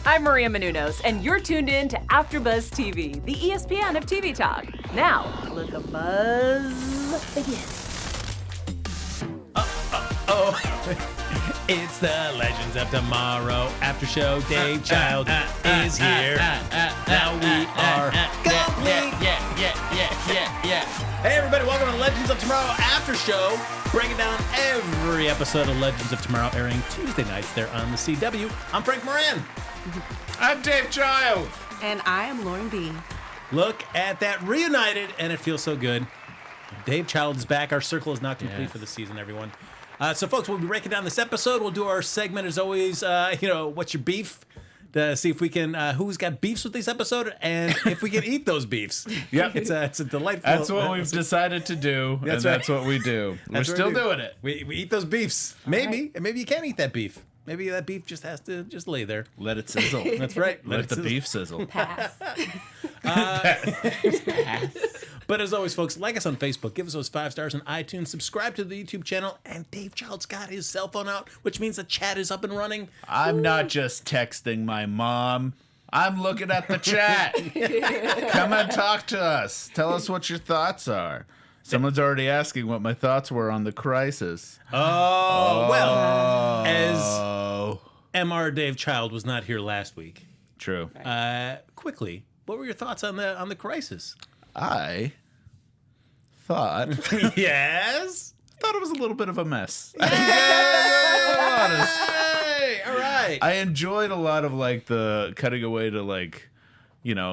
I'm Maria Menounos, and you're tuned in to AfterBuzz TV, the ESPN of TV talk. Now, let the buzz begin. It's the Legends of Tomorrow after show. Dave Child is here. Now we are complete. Yeah. Hey everybody, welcome to Legends of Tomorrow after show. Breaking down every episode of Legends of Tomorrow, airing Tuesday nights there on the CW. I'm Frank Moran. I'm Dave Child. And I am Lauren B. Look at that, reunited, and it feels so good. Dave Child is back. Our circle is not complete for the season, everyone. So, folks, we'll be breaking down this episode. We'll do our segment, as always, what's your beef? To see if we can, who's got beefs with this episode, and if we can eat those beefs. Yep. It's a delightful... That's what we've decided to do, that's what we do. We're still doing it. We eat those beefs. Maybe. And maybe you can't eat that beef. Maybe that beef just has to just lay there. Let it sizzle. That's right. Let the beef sizzle. Pass. But as always, folks, like us on Facebook, give us those 5 stars on iTunes, subscribe to the YouTube channel, and Dave Child's got his cell phone out, which means the chat is up and running. I'm not just texting my mom. I'm looking at the chat. Come and talk to us. Tell us what your thoughts are. Someone's already asking what my thoughts were on the crisis. Well, as MR Dave Child was not here last week. True. Quickly, what were your thoughts on the crisis? I thought Yes? it was a little bit of a mess. Hey, all right. I enjoyed a lot of the cutting away to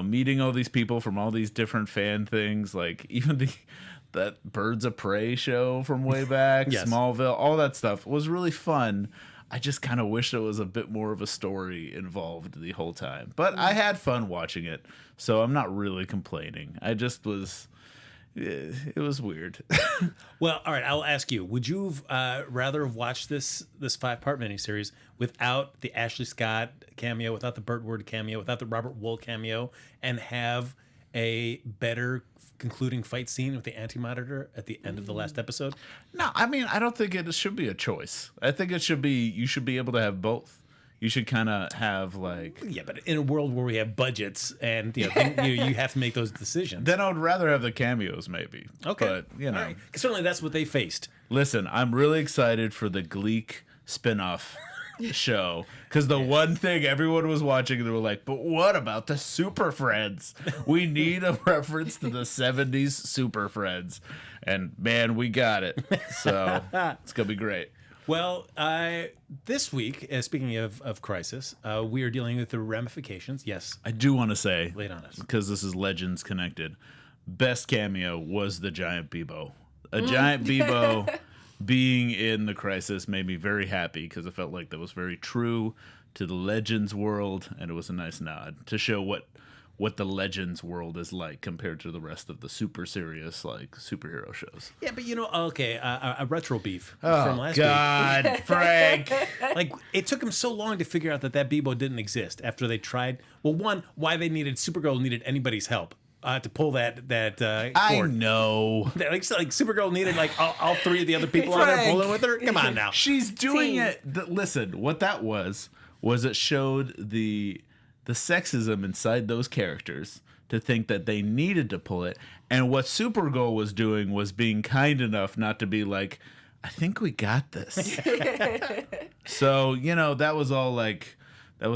meeting all these people from all these different fan things, like even that Birds of Prey show from way back, Yes. Smallville, all that stuff was really fun. I just kind of wish there was a bit more of a story involved the whole time. But I had fun watching it, so I'm not really complaining. I just was... It was weird. Well, all right, I'll ask you, would you rather have watched this 5-part miniseries without the Ashley Scott cameo, without the Burt Ward cameo, without the Robert Wool cameo, and have a better concluding fight scene with the Anti-Monitor at the end of the last episode? No, I mean, I don't think it should be a choice. I think you should be able to have both. You should kind of have Yeah, but in a world where we have budgets and you have to make those decisions. Then I would rather have the cameos, maybe. Okay. But, All right. Certainly that's what they faced. Listen, I'm really excited for the Gleek spinoff show, because the one thing everyone was watching, they were like, but what about the Super Friends? We need a reference to the 70s Super Friends. And man, we got it. So it's going to be great. Well, this week, speaking of crisis, we are dealing with the ramifications. Yes. I do want to say, Lay it on us. because this is Legends connected, best cameo was the giant Bebo. A giant Bebo being in the crisis made me very happy, because it felt like that was very true to the Legends world, and it was a nice nod to show what the Legends world is like compared to the rest of the super serious superhero shows. Yeah, but a retro beef from last week. God, Frank. It took him so long to figure out that Bebo didn't exist after they tried. Well, one, why they Supergirl needed anybody's help to pull that I cord. know. Like Supergirl needed all 3 of the other people on there pulling with her. Come on now. She's doing it. Listen, what that was it showed the sexism inside those characters to think that they needed to pull it. And what Supergirl was doing was being kind enough not to be like, I think we got this. So, that was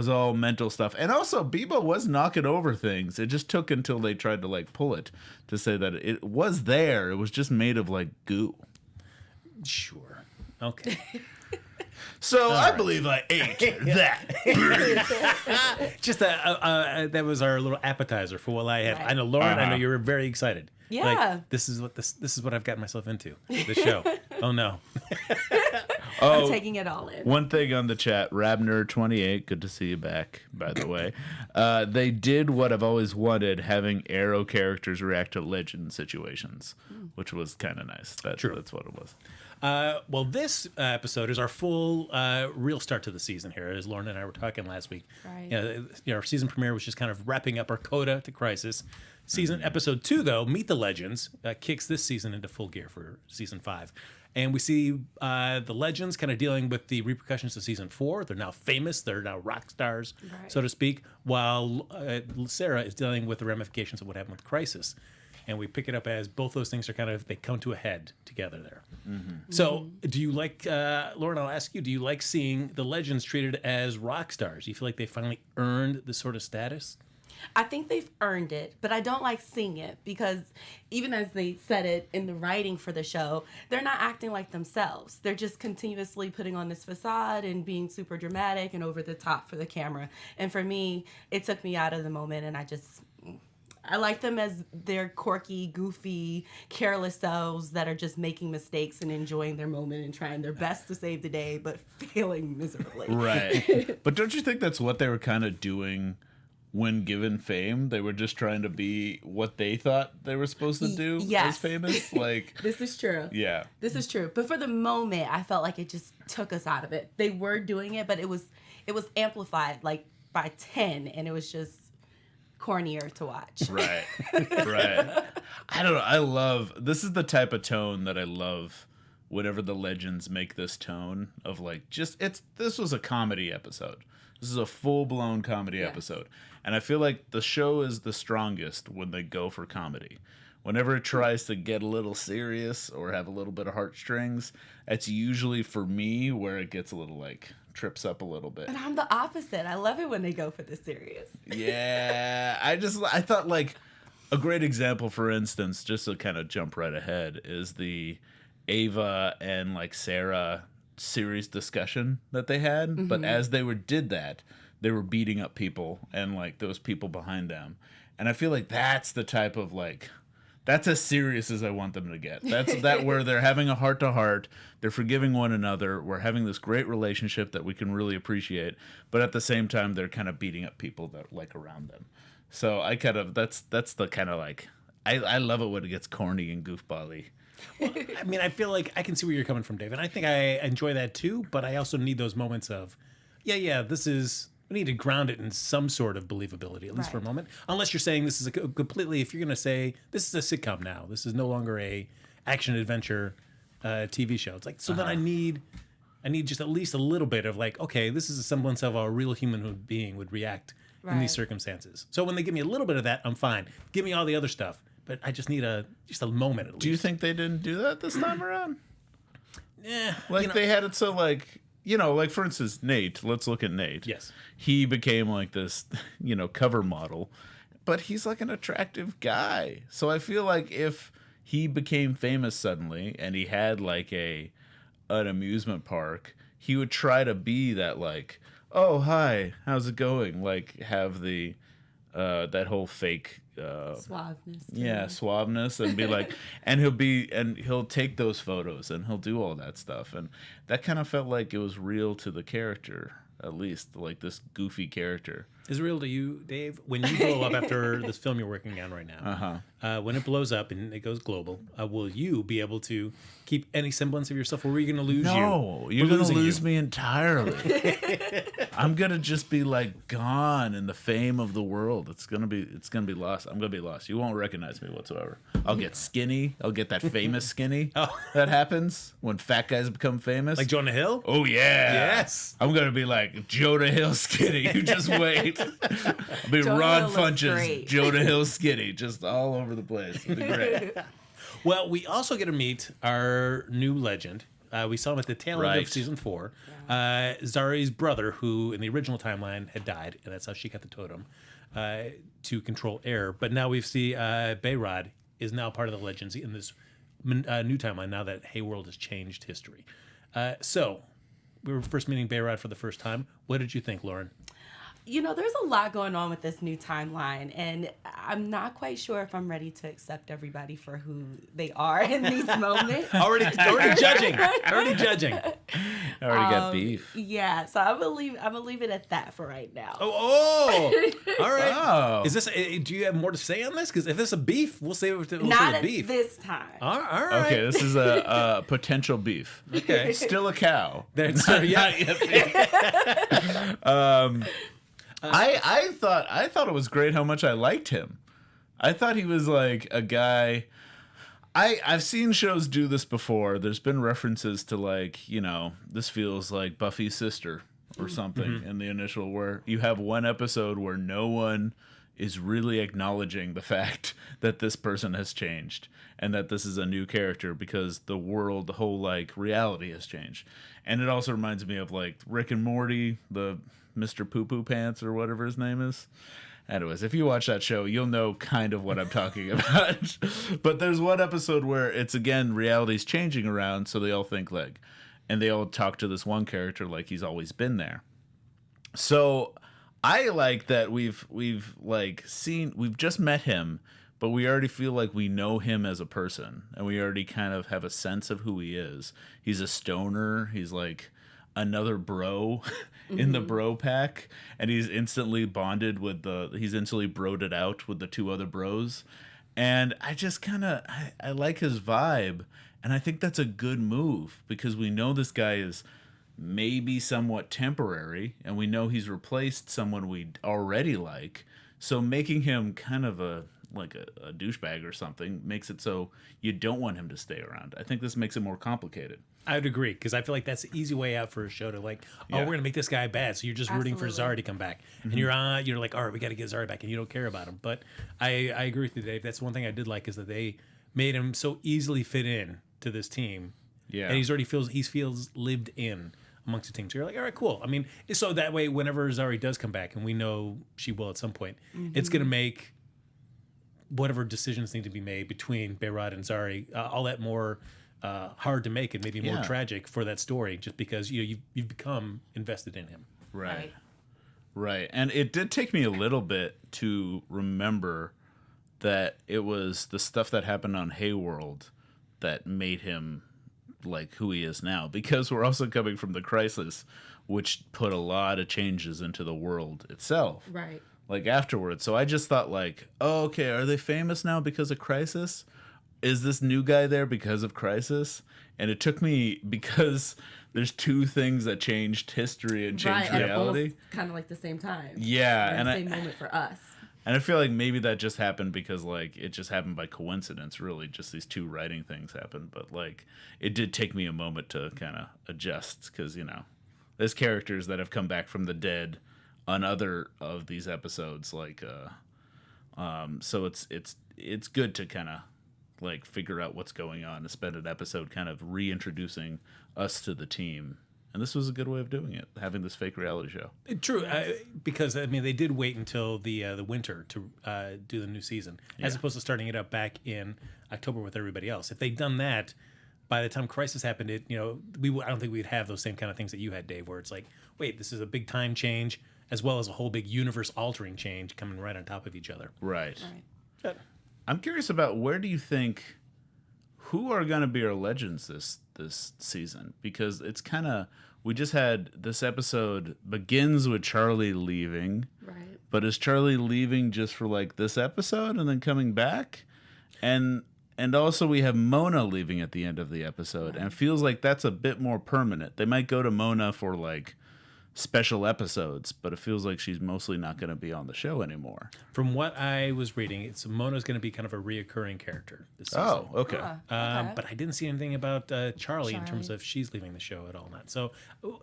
all mental stuff. And also, Bebo was knocking over things. It just took until they tried to pull it to say that it was there. It was just made of goo. Sure. Okay. So I believe I ate that. Just that was our little appetizer for what I had. Right. I know, Lauren. I know you were very excited. Yeah. This is what I've gotten myself into. The show. Oh no. I'm taking it all in. One thing on the chat, Rabner28, good to see you back, by the way. They did what I've always wanted, having Arrow characters react to Legend situations, which was kind of nice. True. That's what it was. Well, this episode is our full real start to the season here, as Lauren and I were talking last week. Right. Our season premiere was just kind of wrapping up our coda to Crisis. Season episode 2, though, Meet the Legends, kicks this season into full gear for season 5. And we see the Legends kind of dealing with the repercussions of season 4. They're now famous. They're now rock stars, so to speak, while Sara is dealing with the ramifications of what happened with Crisis. And we pick it up as both those things are they come to a head together there. So do you like, Lauren, I'll ask you, do you like seeing the Legends treated as rock stars? Do you feel like they finally earned this sort of status? I think they've earned it, but I don't like seeing it because even as they said it in the writing for the show, they're not acting like themselves. They're just continuously putting on this facade and being super dramatic and over the top for the camera. And for me, it took me out of the moment, and I like them as their quirky, goofy, careless selves that are just making mistakes and enjoying their moment and trying their best to save the day, but failing miserably. Right. But don't you think that's what they were kind of doing when given fame? They were just trying to be what they thought they were supposed to do as famous. Like, this is true. Yeah. This is true. But for the moment, I felt like it just took us out of it. They were doing it, but it was amplified like by 10, and it was just cornier to watch. Right. I don't know. This is the type of tone that I love whenever the Legends make this tone of like, this was a comedy episode. This is a full-blown comedy episode. And I feel like the show is the strongest when they go for comedy. Whenever it tries to get a little serious or have a little bit of heartstrings, it's usually, for me, where it gets a little, like, trips up a little bit. And I'm the opposite. I love it when they go for the serious. Yeah. I thought, like, a great example, for instance, just to kind of jump right ahead, is the Ava and, like, Sara serious discussion that they had. But as they did that, they were beating up people and, like, those people behind them. And I feel like that's the type of, like, that's as serious as I want them to get. That's where they're having a heart-to-heart. They're forgiving one another. We're having this great relationship that we can really appreciate. But at the same time, they're kind of beating up people that like around them. So I kind of, that's the kind of like, I love it when it gets corny and goofball-y. Well, I mean, I feel like I can see where you're coming from, Dave. And I think I enjoy that too. But I also need those moments of, we need to ground it in some sort of believability, at least for a moment. Unless you're saying this is completely, if you're going to say, this is a sitcom now. This is no longer a action-adventure TV show. It's like, so then I need just at least a little bit of like, okay, this is a semblance of a real human being would react in these circumstances. So when they give me a little bit of that, I'm fine. Give me all the other stuff. But I just need just a moment at least. Do you think they didn't do that this time around? Yeah. Like, they had it so, like, like, for instance, Nate. Let's look at Nate. Yes. He became, like, this, cover model. But he's, like, an attractive guy. So I feel like if he became famous suddenly and he had, like, an amusement park, he would try to be that, like, oh, hi, how's it going? Like, have the that whole fake suaveness. Yeah, suaveness, and be like, and he'll take those photos and he'll do all that stuff, and that kind of felt like it was real to the character, at least, like this goofy character. Is it real to you, Dave? When you blow up after this film you're working on right now, when it blows up and it goes global, will you be able to keep any semblance of yourself, or are you going to lose you? No, you're going to lose me entirely. I'm going to just be like gone in the fame of the world. It's going to be lost. I'm going to be lost. You won't recognize me whatsoever. I'll get skinny. I'll get that famous skinny. That happens when fat guys become famous. Like Jonah Hill? Oh, yeah. Yes. I'm going to be like Jonah Hill skinny. You just wait. I'll be Ron Funches, Jonah Hill skinny, just all over the place. It'll be great. Well, we also get to meet our new legend. We saw him at the tail end of season 4. Zari's brother, who in the original timeline had died, and that's how she got the totem to control air. But now we see Bayrod is now part of the legends in this new timeline now that Hayworld has changed history. So we were first meeting Bayrod for the first time. What did you think, Lauren? There's a lot going on with this new timeline, and I'm not quite sure if I'm ready to accept everybody for who they are in these moments. Already judging. I already got beef. Yeah, so I'm gonna leave it at that for right now. Oh, all right. Oh. Is this? Do you have more to say on this? Because if it's a beef, we'll save it. Not at beef this time. All right. Okay, this is a potential beef. Okay, still a cow. That's not yet beef. I thought it was great how much I liked him. I thought he was like a guy. I've seen shows do this before. There's been references to like, this feels like Buffy's sister or something in the initial, where you have one episode where no one is really acknowledging the fact that this person has changed and that this is a new character because the whole like reality has changed. And it also reminds me of like Rick and Morty, the Mr. Poo Poo Pants or whatever his name is. Anyways, if you watch that show, you'll know kind of what I'm talking about. But there's one episode where it's, again, reality's changing around, so they all think like, and they all talk to this one character like he's always been there. So I like that we've just met him, but we already feel like we know him as a person, and we already kind of have a sense of who he is. He's a stoner. He's like another bro in the bro pack, and he's instantly bonded with he's instantly broed it out with the two other bros. And I just I like his vibe, and I think that's a good move because we know this guy is maybe somewhat temporary, and we know he's replaced someone we already like. So making him kind of a douchebag or something makes it so you don't want him to stay around. I think this makes it more complicated. I would agree, because I feel like that's the easy way out for a show to like, we're going to make this guy bad. So you're just rooting for Zari to come back. And you're like, all right, we got to get Zari back, and you don't care about him. But I agree with you, Dave. That's one thing I did like, is that they made him so easily fit in to this team. Yeah. And he feels lived in amongst the team. So you're like, all right, cool. I mean, so that way, whenever Zari does come back, and we know she will at some point, it's going to make whatever decisions need to be made between Bayrod and Zari all that more hard to make, and maybe more tragic for that story, just because you've become invested in him. Right. And it did take me a little bit to remember that it was the stuff that happened on Hayworld that made him like who he is now, because we're also coming from the Crisis, which put a lot of changes into the world itself. Right. Like afterwards. So I just thought like, oh, okay, are they famous now because of Crisis? Is this new guy there because of Crisis? And it took me, because there's two things that changed history and changed reality. Kind of like the same time. Yeah. And the same moment for us. And I feel like maybe that just happened because like it just happened by coincidence, really. Just these two writing things happened. But like it did take me a moment to kind of adjust, because, there's characters that have come back from the dead on other of these episodes. Like, so it's good to kind of like figure out what's going on and spend an episode kind of reintroducing us to the team. And this was a good way of doing it, having this fake reality show. True, because I mean they did wait until the winter to do the new season, as opposed to starting it up back in October with everybody else. If they'd done that, by the time Crisis happened, I don't think we'd have those same kind of things that you had, Dave, where it's like, wait, this is a big time change, as well as a whole big universe-altering change coming right on top of each other. Right. I'm curious about, where do you think, who are going to be our legends this season? Because it's kind of, we just had, this episode begins with Charlie leaving. Right. But is Charlie leaving just for like this episode and then coming back? And also we have Mona leaving at the end of the episode. And it feels like that's a bit more permanent. They might go to Mona for like special episodes, but it feels like she's mostly not going to be on the show anymore. From what I was reading, Mona's going to be kind of a reoccurring character this season. Oh, okay. But I didn't see anything about Charlie in terms of she's leaving the show at all. Not so.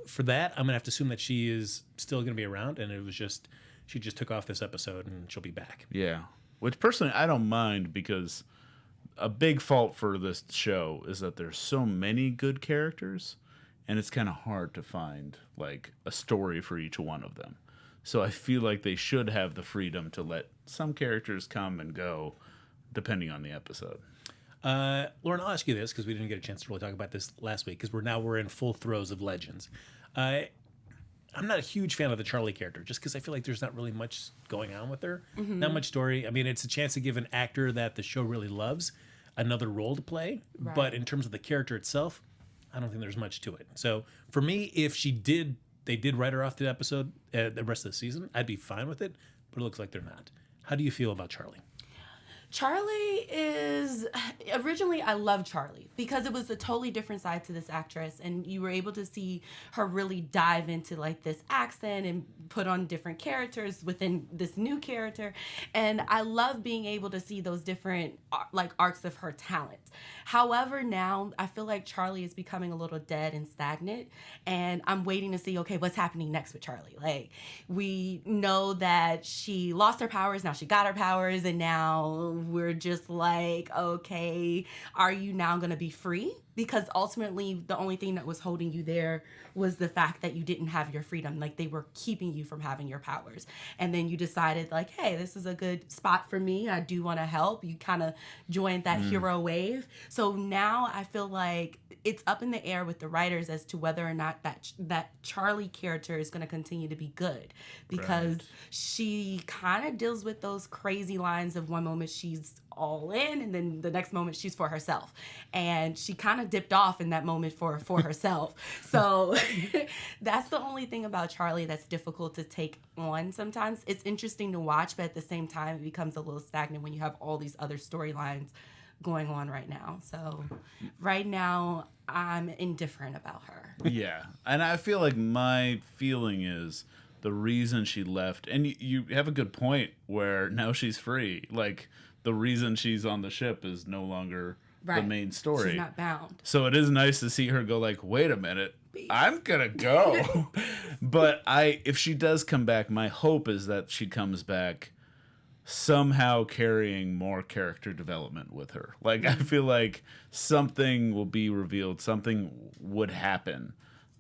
For that, I'm going to have to assume that she is still going to be around, and it was just she just took off this episode, and she'll be back. Yeah, which personally I don't mind, because a big fault for this show is that there's so many good characters, and it's kind of hard to find like a story for each one of them. So I feel like they should have the freedom to let some characters come and go depending on the episode. Lauren, I'll ask you this, because we didn't get a chance to really talk about this last week, because we're in full throes of Legends. I'm not a huge fan of the Charlie character, just because I feel like there's not really much going on with her. Not much story. I mean, it's a chance to give an actor that the show really loves another role to play. Right. But in terms of the character itself, I don't think there's much to it. So for me, if they did write her off the episode, the rest of the season, I'd be fine with it. But it looks like they're not. How do you feel about Charlie? Charlie is originally I loved Charlie because it was a totally different side to this actress, and you were able to see her really dive into like this accent and put on different characters within this new character. And I love being able to see those different like arcs of her talent. However, now I feel like Charlie is becoming a little dead and stagnant, and I'm waiting to see, okay, what's happening next with Charlie. Like, we know that she lost her powers, now she got her powers, and now we're just like, okay, are you now going to be free? Because ultimately, the only thing that was holding you there was the fact that you didn't have your freedom. Like, they were keeping you from having your powers. And then you decided, like, hey, this is a good spot for me. I do want to help. You kind of joined that hero wave. So now I feel like it's up in the air with the writers as to whether or not that Charlie character is going to continue to be good. Because she kind of deals with those crazy lines of one moment she's all in, and then the next moment she's for herself, and she kind of dipped off in that moment for herself. So that's the only thing about Charlie that's difficult to take on. Sometimes it's interesting to watch, but at the same time it becomes a little stagnant when you have all these other storylines going on right now. So right now I'm indifferent about her. Yeah, and I feel like my feeling is the reason she left, and you have a good point where now she's free. Like, the reason she's on the ship is no longer the main story. She's not bound. So it is nice to see her go like, wait a minute, I'm gonna go. But if she does come back, my hope is that she comes back somehow carrying more character development with her. Like, I feel like something will be revealed, something would happen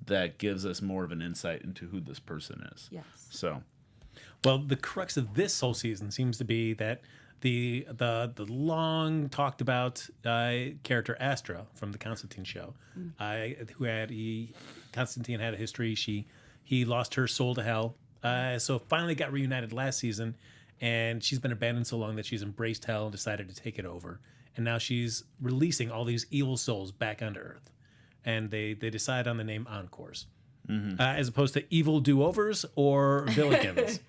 that gives us more of an insight into who this person is. Yes. So, well, the crux of this whole season seems to be that the long talked about character Astra from the Constantine show, Constantine had a history. He lost her soul to hell, so finally got reunited last season, and she's been abandoned so long that she's embraced hell and decided to take it over, and now she's releasing all these evil souls back onto Earth, and they decide on the name Encores. As opposed to evil do-overs or villikins.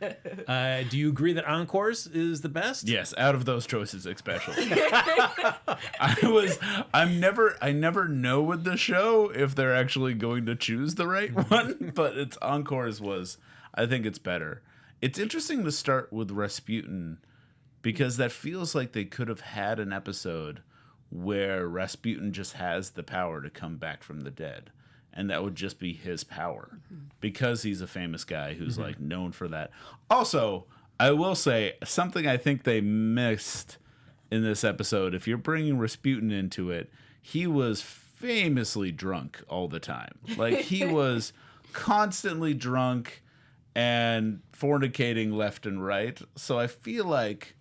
Do you agree that Encores is the best? yes, out of those choices, especially. I never know with the show if they're actually going to choose the right one, but it's Encores I think it's better. It's interesting to start with Rasputin because that feels like they could have had an episode where Rasputin just has the power to come back from the dead. And that would just be his power because he's a famous guy who's like known for that. Also, I will say something I think they missed in this episode. If you're bringing Rasputin into it, he was famously drunk all the time. Like, he was constantly drunk and fornicating left and right. So I feel like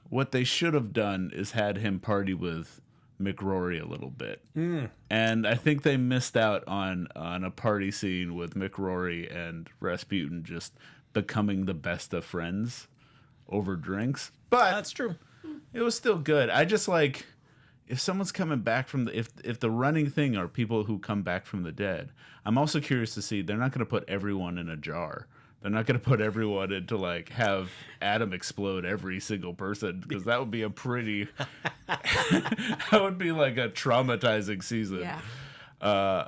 what they should have done is had him party with McRory a little bit. And I think they missed out on a party scene with McRory and Rasputin just becoming the best of friends over drinks. But That's true. it was still good. I just like, if someone's coming back from if the running thing are people who come back from the dead, I'm also curious to see, they're not going to put everyone in a jar. They're not going to put everyone into, like, have Adam explode every single person, because that would be that would be like a traumatizing season. Yeah.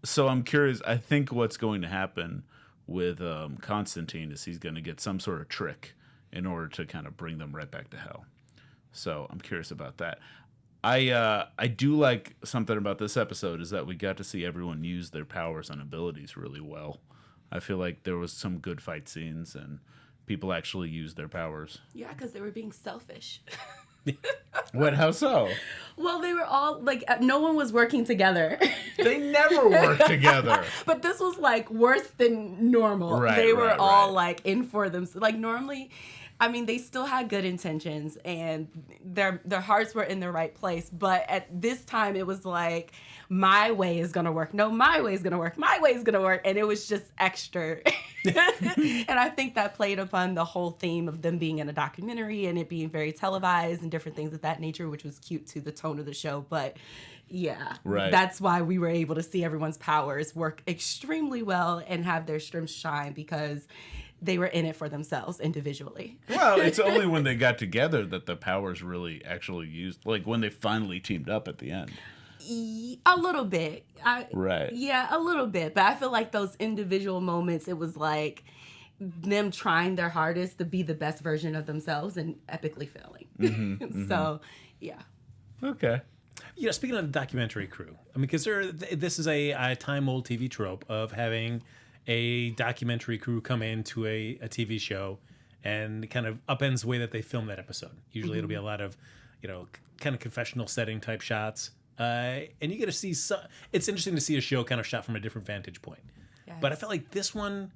So I'm curious. I think what's going to happen with Constantine is he's going to get some sort of trick in order to kind of bring them right back to hell. So I'm curious about that. I do like something about this episode is that we got to see everyone use their powers and abilities really well. I feel like there was some good fight scenes and people actually used their powers. Yeah, because they were being selfish. What? How so? Well, they were all, like, no one was working together. They never work together. But this was, like, worse than normal. Right, they were right, all, right. like, in for them. Like, normally, I mean, they still had good intentions and their hearts were in the right place. But at this time, it was like, my way is going to work. No, my way is going to work. My way is going to work. And it was just extra. And I think that played upon the whole theme of them being in a documentary and it being very televised and different things of that nature, which was cute to the tone of the show. But yeah, right. That's why we were able to see everyone's powers work extremely well and have their strengths shine, because they were in it for themselves individually. Well, it's only when they got together that the powers really actually used, like when they finally teamed up at the end. A little bit. Right. Yeah, a little bit. But I feel like those individual moments, it was like them trying their hardest to be the best version of themselves and epically failing. So, yeah. Okay. You know, speaking of the documentary crew, I mean, because this is a time-old TV trope of having a documentary crew come into a TV show and kind of upends the way that they film that episode. Usually it'll be a lot of, kind of confessional setting type shots. And you get to see, it's interesting to see a show kind of shot from a different vantage point. Yes. But I felt like this one,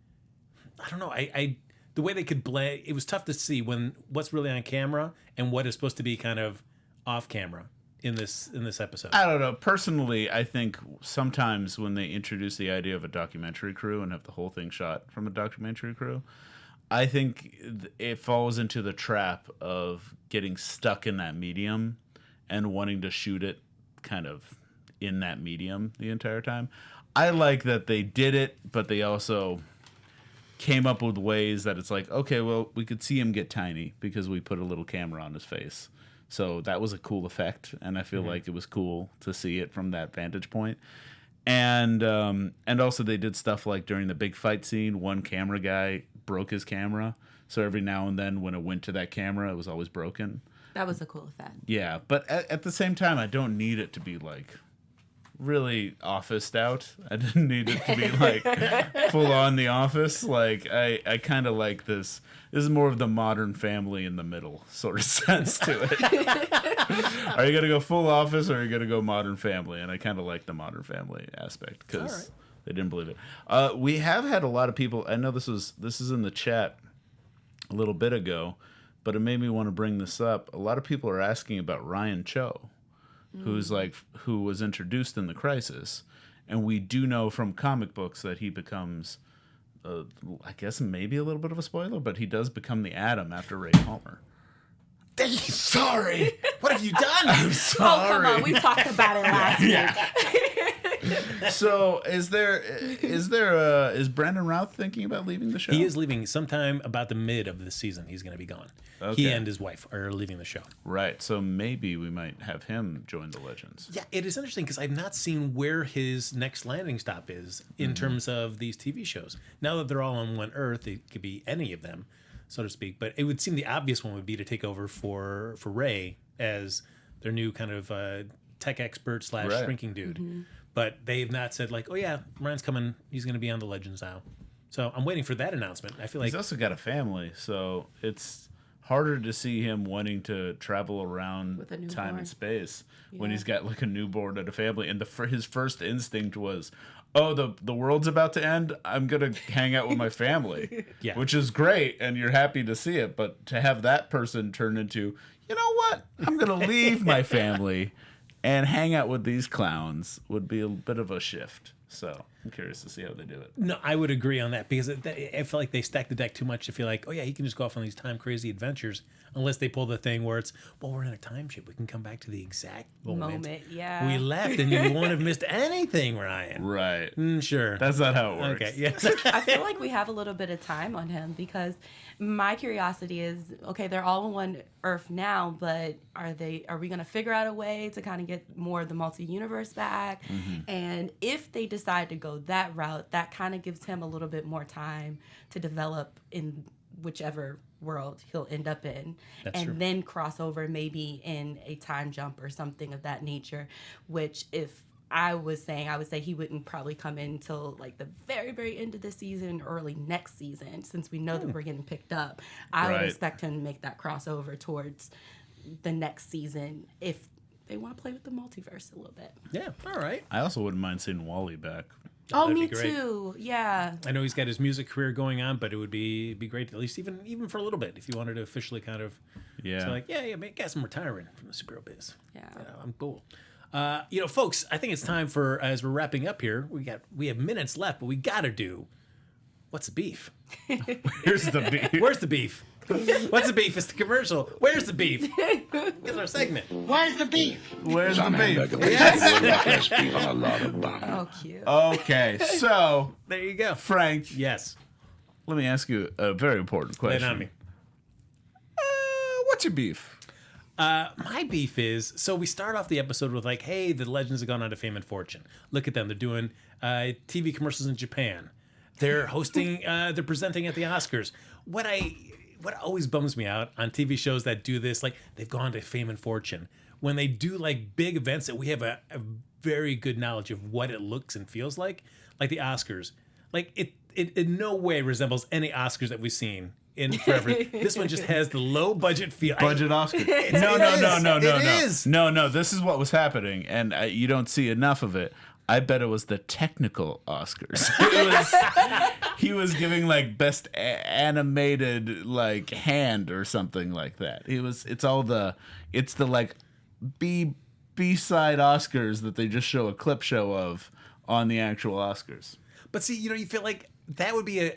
I don't know, I the way they could blend, it was tough to see what's really on camera and what is supposed to be kind of off camera in this episode. I don't know. Personally, I think sometimes when they introduce the idea of a documentary crew and have the whole thing shot from a documentary crew, I think it falls into the trap of getting stuck in that medium and wanting to shoot it kind of in that medium the entire time. I like that they did it, but they also came up with ways that it's like, okay, well, we could see him get tiny because we put a little camera on his face. So that was a cool effect, and I feel like it was cool to see it from that vantage point. And also they did stuff like during the big fight scene, one camera guy broke his camera. So every now and then when it went to that camera, it was always broken. That was a cool effect. Yeah, but at the same time, I don't need it to be like really officed out. I didn't need it to be like full on The Office. Like I kind of like this. This is more of the Modern Family in the middle sort of sense to it. Are you gonna go full Office or are you gonna go Modern Family? And I kind of like the Modern Family aspect because they didn't believe it. We have had a lot of people. I know this is in the chat a little bit ago, but it made me want to bring this up. A lot of people are asking about Ryan Cho, who was introduced in the Crisis, and we do know from comic books that he becomes, I guess maybe a little bit of a spoiler, but he does become the Atom after Ray Palmer. Sorry, what have you done? I'm sorry. Oh, come on, we talked about it last week. So is Brandon Routh thinking about leaving the show? He is leaving sometime about the mid of the season. He's going to be gone. Okay. He and his wife are leaving the show. Right. So maybe we might have him join the Legends. Yeah, it is interesting because I've not seen where his next landing stop is in terms of these TV shows. Now that they're all on one Earth, it could be any of them, so to speak. But it would seem the obvious one would be to take over for Ray as their new kind of tech expert / shrinking dude. But they've not said like, oh yeah, Ryan's coming. He's going to be on the Legends now. So I'm waiting for that announcement. I feel like he's also got a family, so it's harder to see him wanting to travel around time and space when he's got like a newborn and a family. And his first instinct was, oh, the world's about to end. I'm gonna hang out with my family, which is great, and you're happy to see it. But to have that person turn into, you know what, I'm gonna leave my family and hang out with these clowns would be a bit of a shift. So I'm curious to see how they do it. No, I would agree on that because I feel like they stack the deck too much to feel like, oh yeah, he can just go off on these time crazy adventures unless they pull the thing where it's, well, we're in a time ship. We can come back to the exact moment we left and you won't have missed anything, Ryan. Right. Sure. That's not how it works. Okay, yeah. I feel like we have a little bit of time on him because my curiosity is, okay, they're all on one Earth now, but are we going to figure out a way to kind of get more of the multi-universe back? And if they decide to go that route, that kind of gives him a little bit more time to develop in whichever world he'll end up in. That's true. Then cross over maybe in a time jump or something of that nature, which if I would say he wouldn't probably come in until like the very, very end of the season, early next season, since we know that we're getting picked up. I would expect him to make that crossover towards the next season if they want to play with the multiverse a little bit. Yeah, all right. I also wouldn't mind seeing Wally back. Oh, That'd me be great. too. Yeah. I know he's got his music career going on, but it would be great, at least even for a little bit, if you wanted to officially kind of say like, man, guess I'm retiring from the superhero biz. Yeah. I'm cool. Folks, I think it's time for, as we're wrapping up here, we have minutes left, but we got to do, what's the beef? Here's the beef. Where's the beef? What's the beef? It's the commercial. Where's the beef? It's our segment. Where's the beef? Where's the beef? Oh, cute. Okay, so There you go. Frank, Yes. let me ask you a very important Lay it question. on me. What's your beef? My beef is, so we start off the episode with like, hey, the legends have gone on to fame and fortune. Look at them. They're doing TV commercials in Japan. They're hosting, they're presenting at the Oscars. What always bums me out on TV shows that do this, like they've gone to fame and fortune. When they do like big events that we have a very good knowledge of what it looks and feels like the Oscars. Like it in no way resembles any Oscars that we've seen in forever. This one just has the low budget feel. Budget Oscar. No. This is what was happening, and you don't see enough of it. I bet it was the technical Oscars. He was giving like best animated like hand or something like that. It's the like B-side Oscars that they just show a clip show of on the actual Oscars. But see, you feel like that would be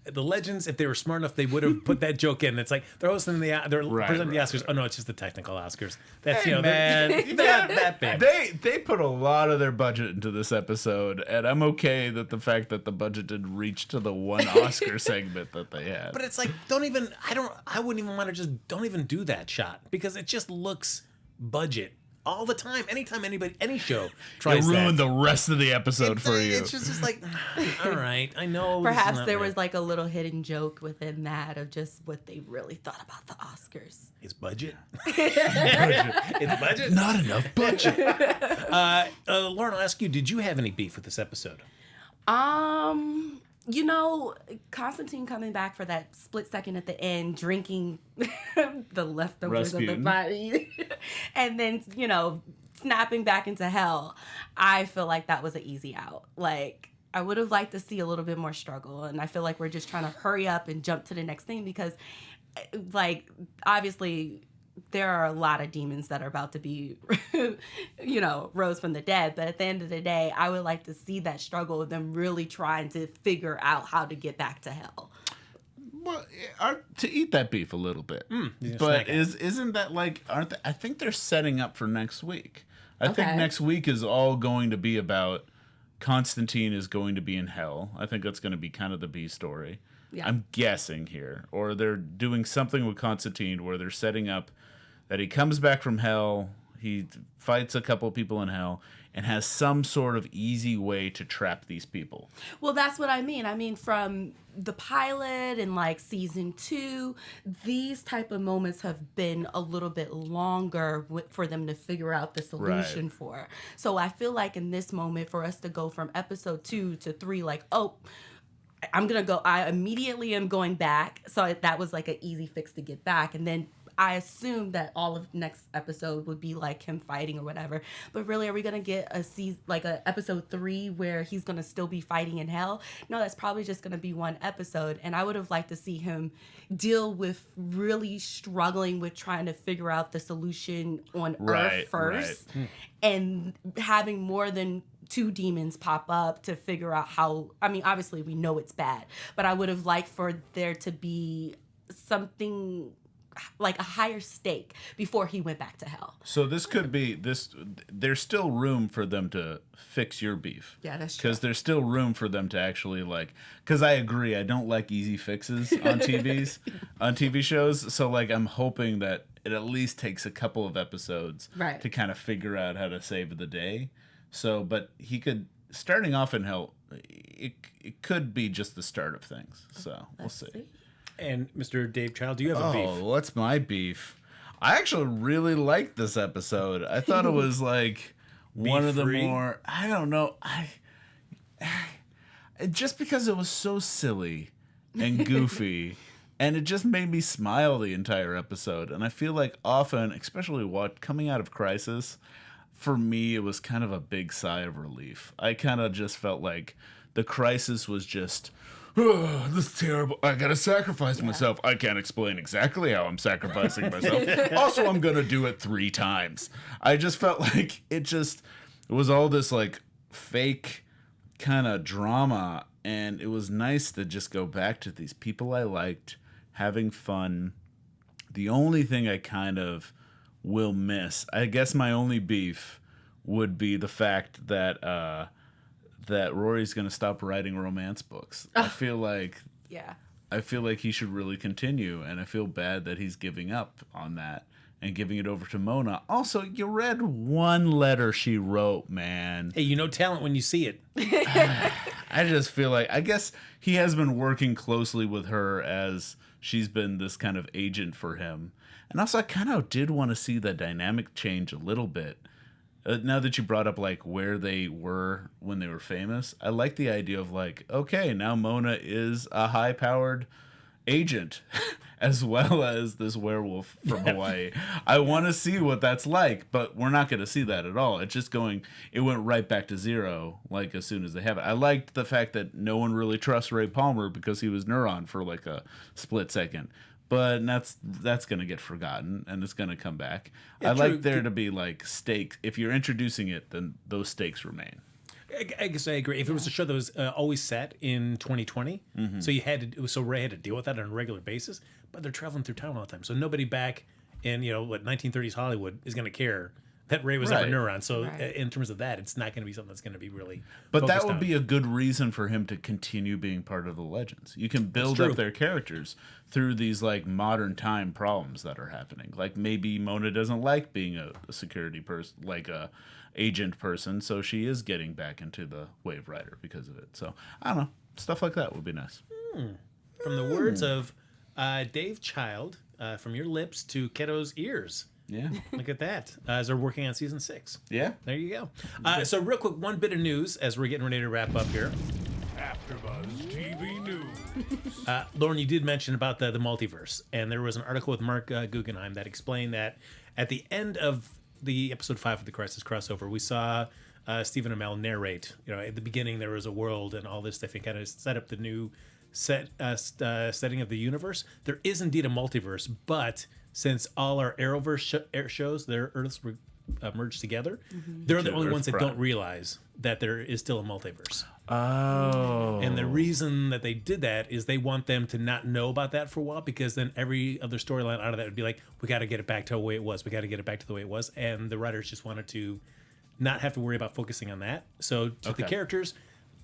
the legends, if they were smart enough, they would have put that joke in. It's like they're hosting presenting the Oscars. Right. Oh no, it's just the technical Oscars. That's man, that big. They put a lot of their budget into this episode, and I'm okay that the fact that the budget didn't reach to the one Oscar segment that they had. But it's like, I wouldn't even want to don't even do that shot because it just looks budget. All the time, anytime any show tries to ruin the rest of the episode for you. It's just like, all right, I know. Perhaps there was like a little hidden joke within that of just what they really thought about the Oscars. It's budget. It's budget. Not enough budget. Lauren, I'll ask you, did you have any beef with this episode? Constantine coming back for that split second at the end, drinking the leftovers Rasputin. of the body, and then, snapping back into hell. I feel like that was an easy out. Like, I would have liked to see a little bit more struggle, and I feel like we're just trying to hurry up and jump to the next thing because, like, obviously there are a lot of demons that are about to be, rose from the dead. But at the end of the day, I would like to see that struggle of them really trying to figure out how to get back to hell. Well, to eat that beef a little bit. But isn't that like, aren't they, I think they're setting up for next week. I think next week is all going to be about Constantine is going to be in hell. I think that's going to be kind of the B story. Yeah. I'm guessing here. Or they're doing something with Constantine where they're setting up that he comes back from hell, he fights a couple of people in hell, and has some sort of easy way to trap these people. Well, that's what I mean. I mean, from the pilot and like season 2, these type of moments have been a little bit longer for them to figure out the solution for. So I feel like in this moment, for us to go from episode 2 to 3, like, I immediately am going back. So that was like an easy fix to get back. And then I assume that all of next episode would be like him fighting or whatever. But really, are we going to get a episode 3 where he's going to still be fighting in hell? No, that's probably just going to be one episode. And I would have liked to see him deal with really struggling with trying to figure out the solution on Earth first. And having more than 2 demons pop up to figure out how, obviously we know it's bad, but I would have liked for there to be something like a higher stake before he went back to hell. So this could be there's still room for them to fix your beef. Yeah, that's true. Because there's still room for them to actually because I agree, I don't like easy fixes on TV shows. So I'm hoping that it at least takes a couple of episodes to kind of figure out how to save the day. So, but he could, starting off in hell, it could be just the start of things. So we'll see. And Mr. Dave Child, do you have a beef? Oh, what's my beef? I actually really liked this episode. I thought it was one of the more, I don't know, just because it was so silly and goofy, and it just made me smile the entire episode. And I feel like often, especially coming out of Crisis, for me, it was kind of a big sigh of relief. I kind of just felt like the Crisis was just, oh, this is terrible. I gotta sacrifice myself. I can't explain exactly how I'm sacrificing myself. Also, I'm gonna do it 3 times. I just felt like it was all this fake kind of drama, and it was nice to just go back to these people I liked, having fun. The only thing I kind of will miss, I guess my only beef would be the fact that Rory's going to stop writing romance books. I feel like Yeah. I feel like he should really continue, and I feel bad that he's giving up on that and giving it over to Mona. Also, you read one letter she wrote, man. Hey, you know talent when you see it. I just feel like, I guess he has been working closely with her as she's been this kind of agent for him. And also, I kind of did want to see the dynamic change a little bit. Now that you brought up like where they were when they were famous, I like the idea of like, okay, now Mona is a high-powered agent as well as this werewolf from Hawaii. I want to see what that's like, but we're not going to see that at all. It's just it went right back to zero like as soon as they have it. I liked the fact that no one really trusts Ray Palmer because he was Neuron for like a split second. But that's going to get forgotten, and it's going to come back. Yeah, I'd true. like there to be, like, stakes. If you're introducing it, then those stakes remain. I guess I agree. If it was a show that was always set in 2020, so Ray had to deal with that on a regular basis, but they're traveling through town all the time. So nobody back in, 1930s Hollywood is going to care that Ray was Right. ever Neuron. So in terms of that, it's not going to be something that's going to be really But that focused would on. be a good reason for him to continue being part of the Legends. You can build true. up their characters through these like modern time problems that are happening. Like maybe Mona doesn't like being a security person, like a agent person, so she is getting back into the Waverider because of it. So I don't know, stuff like that would be nice. From the words of Dave Child, from your lips to Keto's ears. Yeah, Look at that. As they're working on season 6. yeah. There you go. So real quick, one bit of news as we're getting ready to wrap up here. AfterBuzz TV News. Lauren, you did mention about the multiverse, and there was an article with Mark Guggenheim that explained that at the end of the episode 5 of the Crisis Crossover, we saw Stephen Amell narrate. At the beginning there was a world and all this stuff, and kind of set up the new setting of the universe. There is indeed a multiverse, but since all our Arrowverse shows, their Earths were merged together, they're the only ones that don't realize that there is still a multiverse. Oh. And the reason that they did that is they want them to not know about that for a while, because then every other storyline out of that would be like, we got to get it back to the way it was. We got to get it back to the way it was. And the writers just wanted to not have to worry about focusing on that. So to the characters,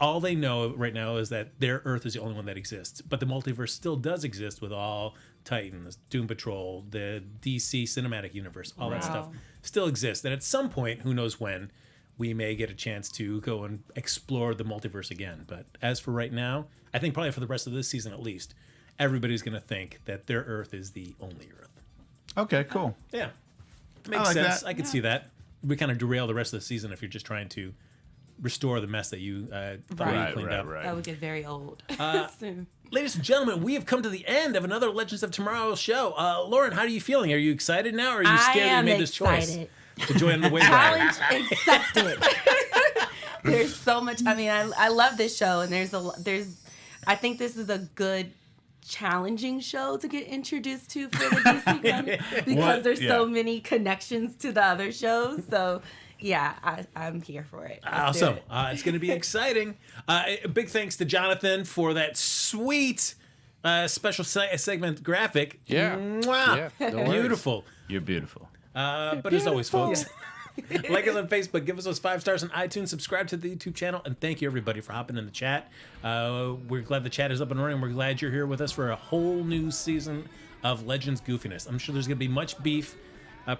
all they know right now is that their Earth is the only one that exists. But the multiverse still does exist with all Titans, Doom Patrol, the DC Cinematic Universe, all that stuff still exists. And at some point, who knows when, we may get a chance to go and explore the multiverse again. But as for right now, I think probably for the rest of this season at least, everybody's going to think that their Earth is the only Earth. Okay, cool. Yeah. Makes like sense. that. I could see that. We kind of derail the rest of the season if you're just trying to restore the mess that you thought you cleaned up. That would get very old soon. Ladies and gentlemen, we have come to the end of another Legends of Tomorrow show. Lauren, how are you feeling? Are you excited now, or are you scared that you made this choice to join the Waverider? Challenge accepted. There's so much. I mean, I love this show, and I think this is a good challenging show to get introduced to for the DC fans because there's so many connections to the other shows. So yeah, I'm here for it. Let's do Awesome. it. It's going to be exciting. A big thanks to Jonathan for that sweet special segment graphic. Yeah. Mwah. Yeah, no worries. Beautiful. You're beautiful. But as always, folks, like us on Facebook, give us those 5 stars on iTunes, subscribe to the YouTube channel, and thank you everybody for hopping in the chat. We're glad the chat is up and running. We're glad you're here with us for a whole new season of Legends goofiness. I'm sure there's going to be much beef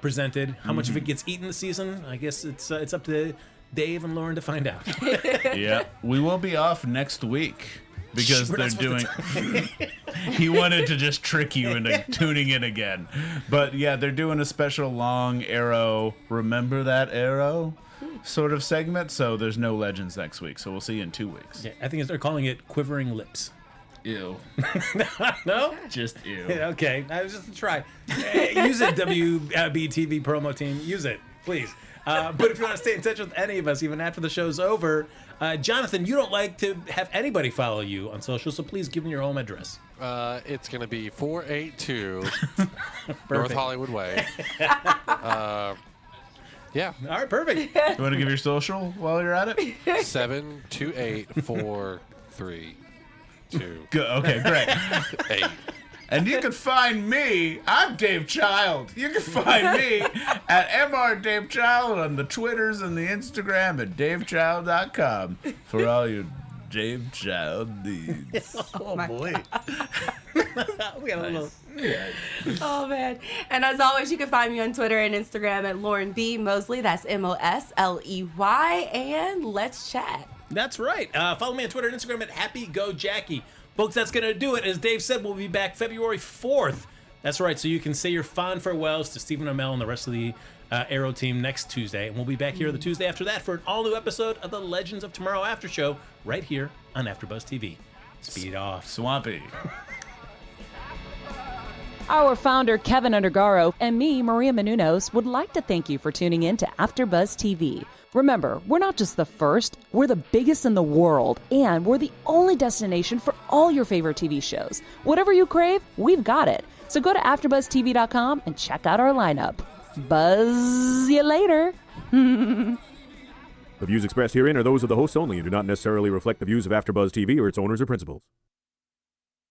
presented. How much of it gets eaten this season? I guess it's up to Dave and Lauren to find out. Yeah, we will be off next week because We're they're not supposed doing. He wanted to just trick you into tuning in again, but yeah, they're doing a special long Arrow. Remember that Arrow sort of segment. So there's no Legends next week. So we'll see you in 2 weeks. Yeah, I think they're calling it Quivering Lips. Ew. No? Just ew. Okay, that was just a try. Use it, WBTV promo team. Use it, please. But if you want to stay in touch with any of us, even after the show's over, Jonathan, you don't like to have anybody follow you on social, so please give me your home address. It's going to be 482 North Hollywood Way. Yeah, All right, perfect. You want to give your social while you're at it? 72843. Good. Okay, great. 8. And you can find me. I'm Dave Child. You can find me at MR Dave Child on the Twitters and the Instagram at DaveChild.com for all your James Child needs. Oh, boy. We got a little. Oh, man. And as always, you can find me on Twitter and Instagram at Lauren B. Mosley. That's Mosley. And let's chat. That's right. Follow me on Twitter and Instagram at HappyGoJackie. Folks, that's going to do it. As Dave said, we'll be back February 4th. That's right. So you can say your fond farewells to Stephen Amell and the rest of the Arrow team next Tuesday. And we'll be back here the Tuesday after that for an all-new episode of the Legends of Tomorrow After Show right here on AfterBuzz TV. Speed off. Swampy. Our founder, Kevin Undergaro, and me, Maria Menounos, would like to thank you for tuning in to AfterBuzz TV. Remember, we're not just the first, we're the biggest in the world, and we're the only destination for all your favorite TV shows. Whatever you crave, we've got it. So go to AfterBuzzTV.com and check out our lineup. Buzz you later. The views expressed herein are those of the hosts only and do not necessarily reflect the views of AfterBuzz TV or its owners or principals.